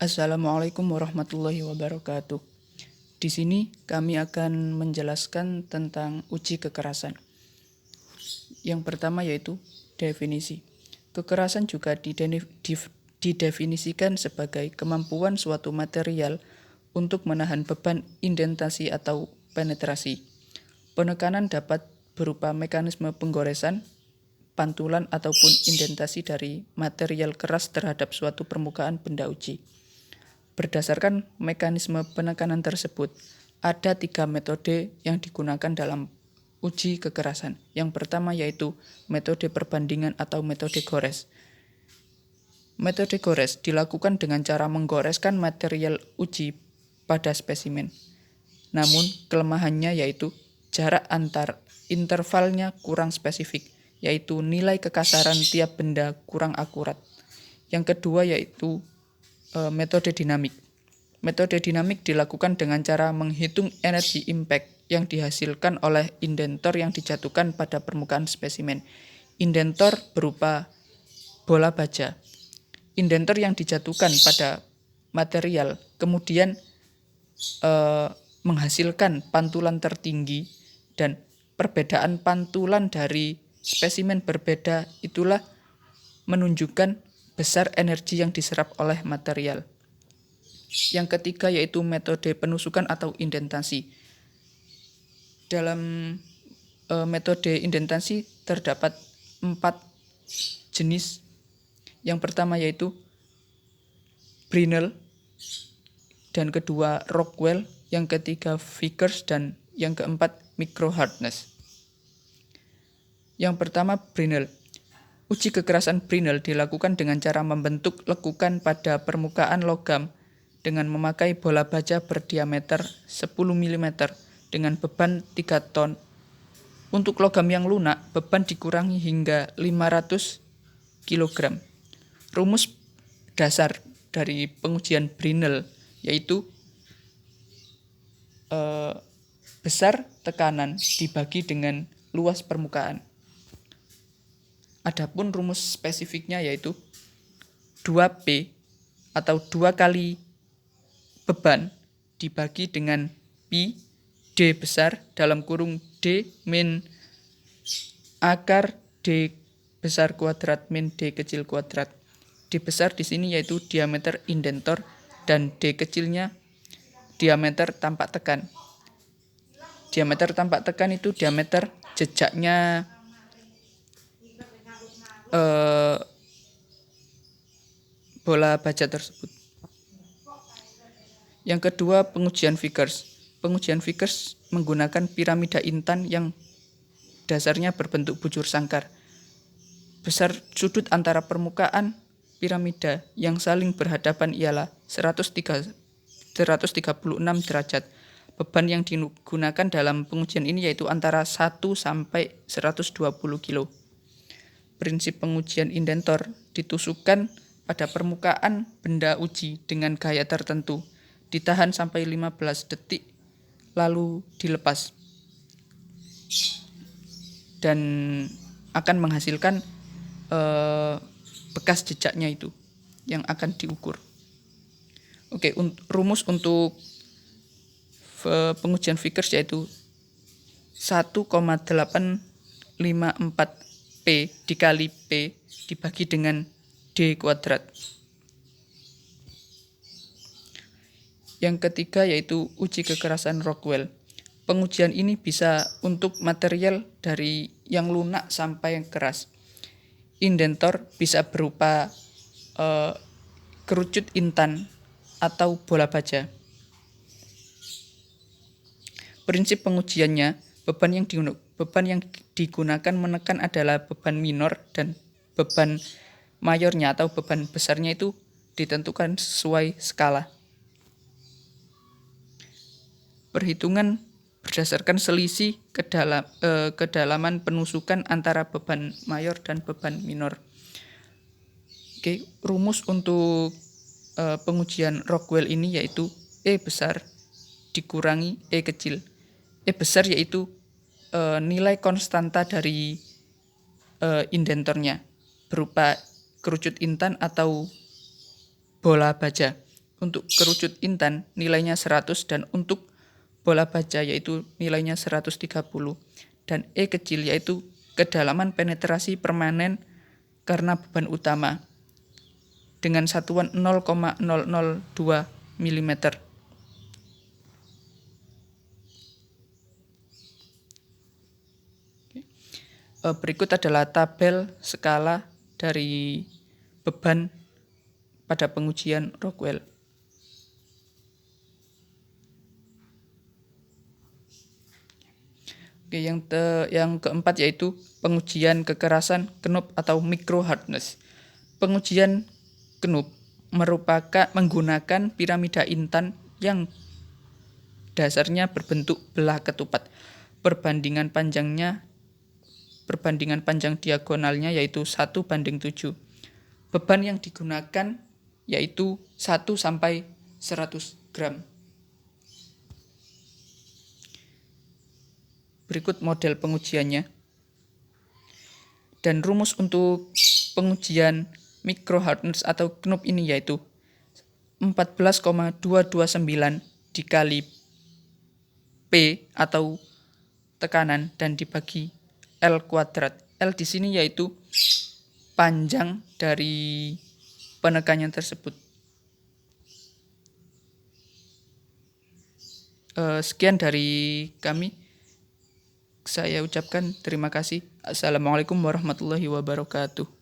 Assalamualaikum warahmatullahi wabarakatuh. Di sini kami akan menjelaskan tentang uji kekerasan. Yang pertama yaitu definisi. Kekerasan juga didefinisikan sebagai kemampuan suatu material untuk menahan beban indentasi atau penetrasi. Penekanan dapat berupa mekanisme penggoresan, pantulan ataupun indentasi dari material keras terhadap suatu permukaan benda uji. Berdasarkan mekanisme penekanan tersebut, ada 3 metode yang digunakan dalam uji kekerasan. Yang pertama yaitu metode perbandingan atau metode gores. Metode gores dilakukan dengan cara menggoreskan material uji pada spesimen. Namun, kelemahannya yaitu jarak antar intervalnya kurang spesifik, yaitu nilai kekasaran tiap benda kurang akurat. Yang kedua yaitu metode dinamik. Metode dinamik dilakukan dengan cara menghitung energi impact yang dihasilkan oleh indentor yang dijatuhkan pada permukaan spesimen. Indentor berupa bola baja. Indentor yang dijatuhkan pada material kemudian menghasilkan pantulan tertinggi, dan perbedaan pantulan dari spesimen berbeda itulah menunjukkan besar energi yang diserap oleh material. Yang ketiga yaitu metode penusukan atau indentasi. Dalam metode indentasi terdapat 4 jenis. Yang pertama yaitu Brinell, dan kedua Rockwell, yang ketiga Vickers, dan yang keempat micro-hardness. Yang pertama Brinell. Uji kekerasan Brinell dilakukan dengan cara membentuk lekukan pada permukaan logam dengan memakai bola baja berdiameter 10 mm dengan beban 3 ton. Untuk logam yang lunak, beban dikurangi hingga 500 kg. Rumus dasar dari pengujian Brinell yaitu besar tekanan dibagi dengan luas permukaan. Adapun rumus spesifiknya yaitu 2P atau 2 kali beban dibagi dengan pi D besar dalam kurung D min akar D besar kuadrat min D kecil kuadrat. D besar di sini yaitu diameter indentor dan D kecilnya diameter tampak tekan. Diameter tampak tekan itu diameter jejaknya bola baja tersebut. Yang kedua, pengujian Vickers. Pengujian Vickers menggunakan piramida intan yang dasarnya berbentuk bujur sangkar. Besar sudut antara permukaan piramida yang saling berhadapan ialah 136 derajat. Beban yang digunakan dalam pengujian ini yaitu antara 1 sampai 120 kg. Prinsip pengujian indentor ditusukkan pada permukaan benda uji dengan gaya tertentu, ditahan sampai 15 detik, lalu dilepas, dan akan menghasilkan bekas jejaknya itu yang akan diukur. Oke, rumus untuk pengujian Vickers yaitu 1,854 P dikali P dibagi dengan D kuadrat. Yang ketiga yaitu uji kekerasan Rockwell. Pengujian ini bisa untuk material dari yang lunak sampai yang keras. Indentor bisa berupa kerucut intan atau bola baja. Prinsip pengujiannya, beban yang digunakan menekan adalah beban minor, dan beban mayornya atau beban besarnya itu ditentukan sesuai skala. Perhitungan berdasarkan selisih kedalaman penusukan antara beban mayor dan beban minor. Oke, rumus untuk pengujian Rockwell ini yaitu E besar dikurangi E kecil. E besar yaitu nilai konstanta dari indentornya berupa kerucut intan atau bola baja. untuk kerucut intan nilainya 100 dan untuk bola baja yaitu nilainya 130. Dan E kecil yaitu kedalaman penetrasi permanen karena beban utama dengan satuan 0,002 mm. Berikut adalah tabel skala dari beban pada pengujian Rockwell. Oke, yang keempat yaitu pengujian kekerasan knoop atau micro hardness. Pengujian knoop menggunakan piramida intan yang dasarnya berbentuk belah ketupat. Perbandingan panjang diagonalnya yaitu 1:7. Beban yang digunakan yaitu 1 sampai 100 gram. Berikut model pengujiannya. Dan rumus untuk pengujian micro hardness atau knoop ini yaitu 14,229 dikali P atau tekanan dan dibagi L kuadrat. L di sini yaitu panjang dari penekannya tersebut. Sekian dari kami. Saya ucapkan terima kasih. Assalamualaikum warahmatullahi wabarakatuh.